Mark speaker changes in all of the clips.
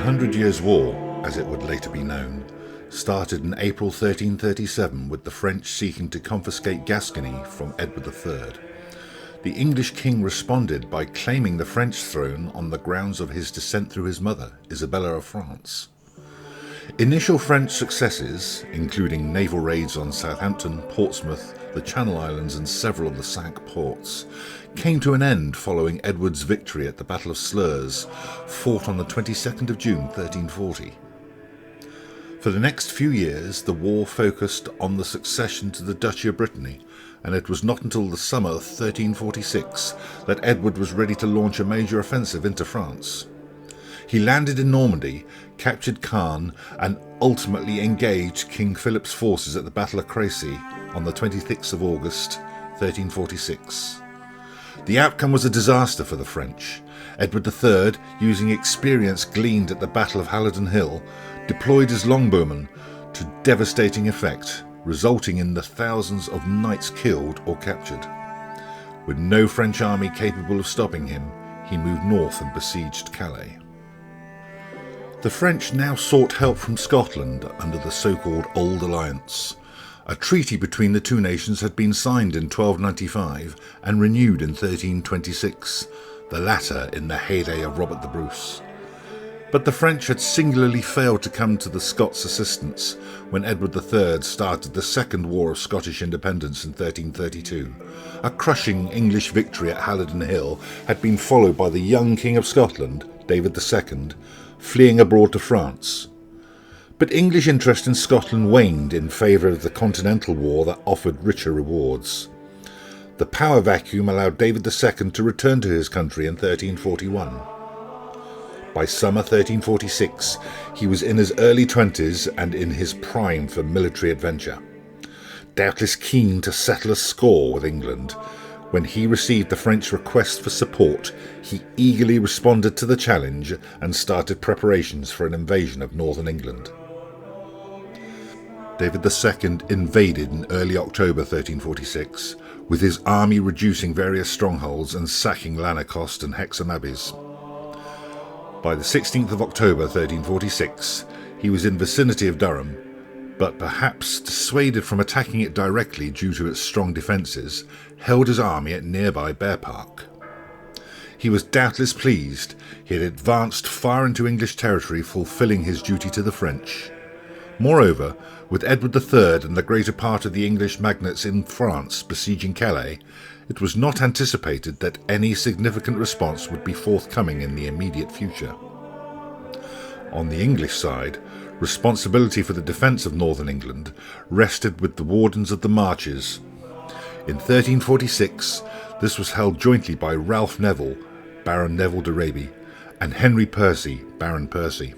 Speaker 1: Hundred Years' War, as it would later be known, started in April 1337 with the French seeking to confiscate Gascony from Edward III. The English king responded by claiming the French throne on the grounds of his descent through his mother, Isabella of France. Initial French successes, including naval raids on Southampton, Portsmouth, the Channel Islands and several of the Cinque Ports, came to an end following Edward's victory at the Battle of Slurs, fought on the 22nd of June 1340. For the next few years, the war focused on the succession to the Duchy of Brittany, and it was not until the summer of 1346 that Edward was ready to launch a major offensive into France. He landed in Normandy, captured Caen, and ultimately engaged King Philip's forces at the Battle of Crecy on the 26th of August 1346. The outcome was a disaster for the French. Edward III, using experience gleaned at the Battle of Halidon Hill, deployed his longbowmen to devastating effect, resulting in the thousands of knights killed or captured. With no French army capable of stopping him, he moved north and besieged Calais. The French now sought help from Scotland under the so-called Old Alliance. A treaty between the two nations had been signed in 1295 and renewed in 1326, the latter in the heyday of Robert the Bruce. But the French had singularly failed to come to the Scots' assistance when Edward III started the Second War of Scottish Independence in 1332. A crushing English victory at Halidon Hill had been followed by the young King of Scotland, David II, fleeing abroad to France. But English interest in Scotland waned in favour of the Continental War that offered richer rewards. The power vacuum allowed David II to return to his country in 1341. By summer 1346, he was in his early 20s and in his prime for military adventure. Doubtless keen to settle a score with England, when he received the French request for support, he eagerly responded to the challenge and started preparations for an invasion of northern England. David II invaded in early October 1346, with his army reducing various strongholds and sacking Lanercost and Hexham Abbeys. By the 16th of October 1346, he was in vicinity of Durham, but perhaps dissuaded from attacking it directly due to its strong defences, held his army at nearby Bear Park. He was doubtless pleased. He had advanced far into English territory, fulfilling his duty to the French. Moreover, with Edward III and the greater part of the English magnates in France besieging Calais, it was not anticipated that any significant response would be forthcoming in the immediate future. On the English side, responsibility for the defence of northern England rested with the Wardens of the Marches. In 1346, this was held jointly by Ralph Neville, Baron Neville de Raby, and Henry Percy, Baron Percy.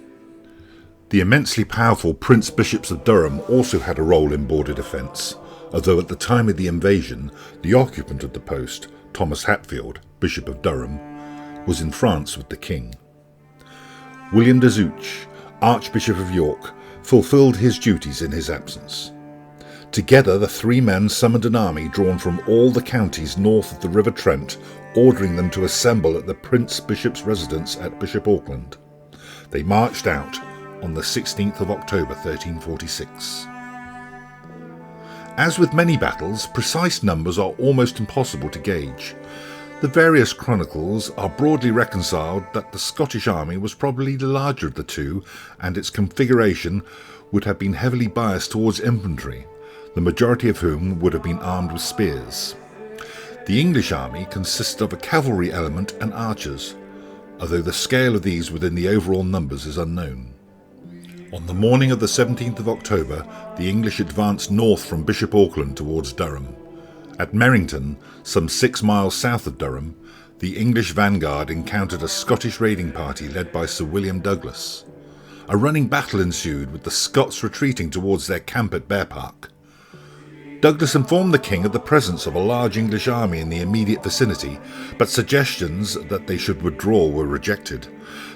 Speaker 1: The immensely powerful Prince Bishops of Durham also had a role in border defence, although at the time of the invasion, the occupant of the post, Thomas Hatfield, Bishop of Durham, was in France with the king. William de Zouch, Archbishop of York, fulfilled his duties in his absence. Together the three men summoned an army drawn from all the counties north of the River Trent, ordering them to assemble at the Prince Bishop's residence at Bishop Auckland. They marched out on the 16th of October 1346. As with many battles, precise numbers are almost impossible to gauge. The various chronicles are broadly reconciled that the Scottish army was probably the larger of the two, and its configuration would have been heavily biased towards infantry, the majority of whom would have been armed with spears. The English army consisted of a cavalry element and archers, although the scale of these within the overall numbers is unknown. On the morning of the 17th of October, the English advanced north from Bishop Auckland towards Durham. At Merrington, some 6 miles south of Durham, the English vanguard encountered a Scottish raiding party led by Sir William Douglas. A running battle ensued, with the Scots retreating towards their camp at Bear Park. Douglas informed the king of the presence of a large English army in the immediate vicinity, but suggestions that they should withdraw were rejected.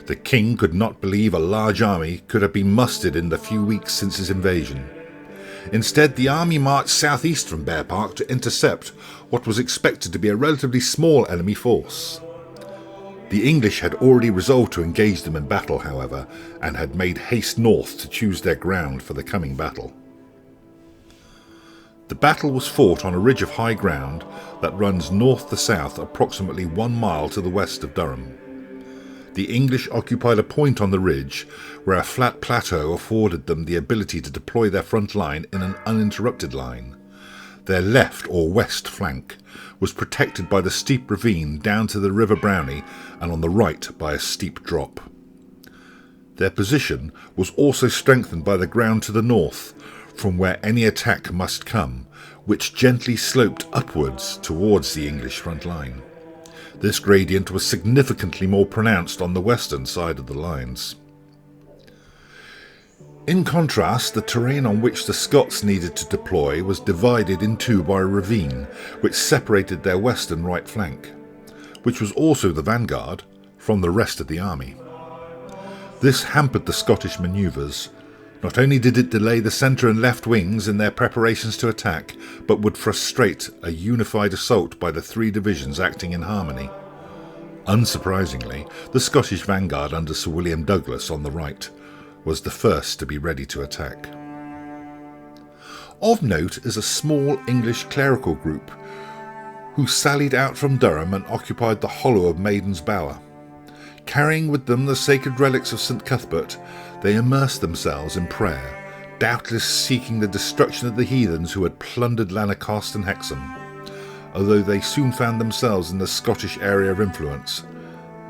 Speaker 1: The king could not believe a large army could have been mustered in the few weeks since his invasion. Instead, the army marched southeast from Bear Park to intercept what was expected to be a relatively small enemy force. The English had already resolved to engage them in battle, however, and had made haste north to choose their ground for the coming battle. The battle was fought on a ridge of high ground that runs north to south approximately 1 mile to the west of Durham. The English occupied a point on the ridge where a flat plateau afforded them the ability to deploy their front line in an uninterrupted line. Their left or west flank was protected by the steep ravine down to the River Brownie, and on the right by a steep drop. Their position was also strengthened by the ground to the north, from where any attack must come, which gently sloped upwards towards the English front line. This gradient was significantly more pronounced on the western side of the lines. In contrast, the terrain on which the Scots needed to deploy was divided in two by a ravine, which separated their western right flank, which was also the vanguard, from the rest of the army. This hampered the Scottish manoeuvres. Not only did it delay the centre and left wings in their preparations to attack, but would frustrate a unified assault by the three divisions acting in harmony. Unsurprisingly, the Scottish vanguard under Sir William Douglas on the right was the first to be ready to attack. Of note is a small English clerical group who sallied out from Durham and occupied the hollow of Maiden's Bower. Carrying with them the sacred relics of St Cuthbert, they immersed themselves in prayer, doubtless seeking the destruction of the heathens who had plundered Lanercost and Hexham. Although they soon found themselves in the Scottish area of influence,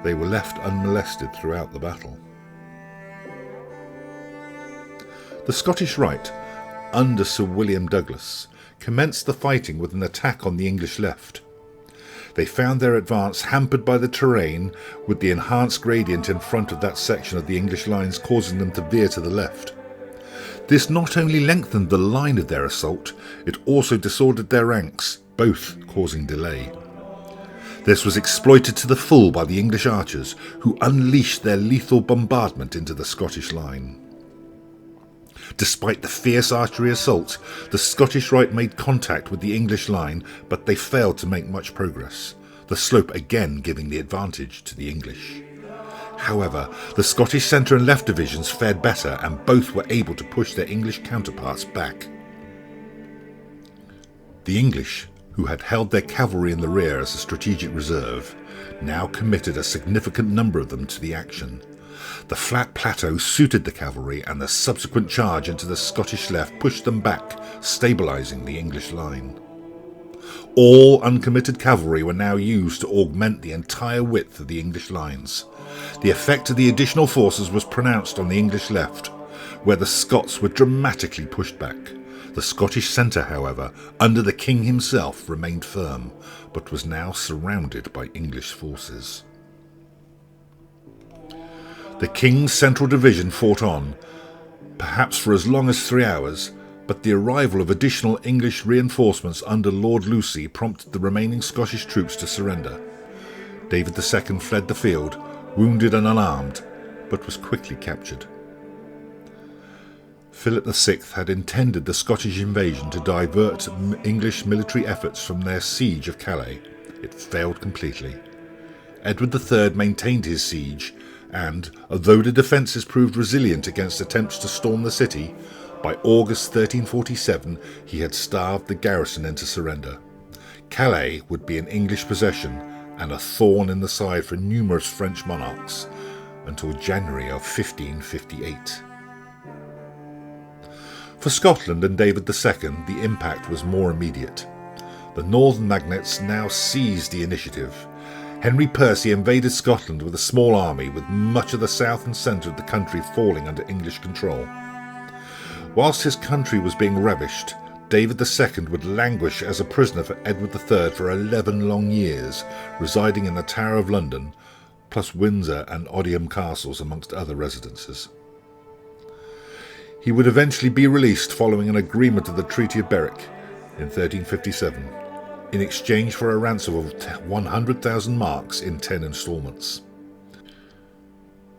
Speaker 1: they were left unmolested throughout the battle. The Scottish right, under Sir William Douglas, commenced the fighting with an attack on the English left. They found their advance hampered by the terrain, with the enhanced gradient in front of that section of the English lines causing them to veer to the left. This not only lengthened the line of their assault, it also disordered their ranks, both causing delay. This was exploited to the full by the English archers, who unleashed their lethal bombardment into the Scottish line. Despite the fierce archery assault, the Scottish right made contact with the English line, but they failed to make much progress, the slope again giving the advantage to the English. However, the Scottish centre and left divisions fared better, and both were able to push their English counterparts back. The English, who had held their cavalry in the rear as a strategic reserve, now committed a significant number of them to the action. The flat plateau suited the cavalry, and the subsequent charge into the Scottish left pushed them back, stabilising the English line. All uncommitted cavalry were now used to augment the entire width of the English lines. The effect of the additional forces was pronounced on the English left, where the Scots were dramatically pushed back. The Scottish centre, however, under the King himself, remained firm, but was now surrounded by English forces. The King's Central Division fought on, perhaps for as long as 3 hours, but the arrival of additional English reinforcements under Lord Lucy prompted the remaining Scottish troops to surrender. David II fled the field, wounded and unarmed, but was quickly captured. Philip VI had intended the Scottish invasion to divert English military efforts from their siege of Calais. It failed completely. Edward III maintained his siege, and, although the defences proved resilient against attempts to storm the city, by August 1347 he had starved the garrison into surrender. Calais would be an English possession and a thorn in the side for numerous French monarchs until January of 1558. For Scotland and David II, the impact was more immediate. The northern magnates now seized the initiative. Henry Percy invaded Scotland with a small army, with much of the south and centre of the country falling under English control. Whilst his country was being ravished, David II would languish as a prisoner for Edward III for 11 long years, residing in the Tower of London, plus Windsor and Odiham castles amongst other residences. He would eventually be released following an agreement of the Treaty of Berwick in 1357, in exchange for a ransom of 100,000 marks in 10 instalments.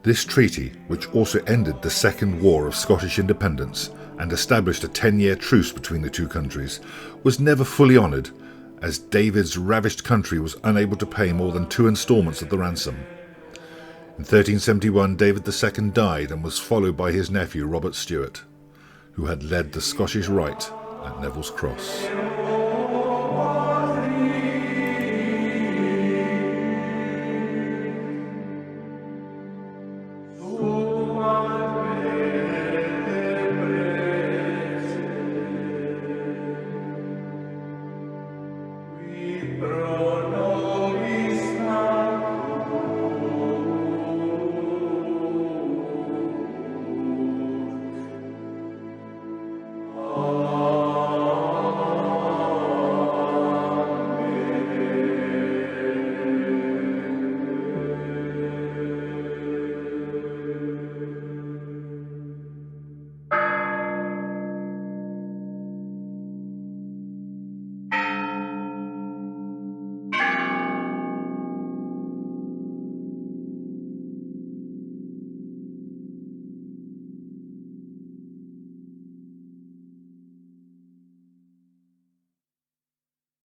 Speaker 1: This treaty, which also ended the Second War of Scottish Independence and established a 10-year truce between the two countries, was never fully honoured, as David's ravished country was unable to pay more than 2 instalments of the ransom. In 1371, David II died and was followed by his nephew Robert Stewart, who had led the Scottish Rite at Neville's Cross.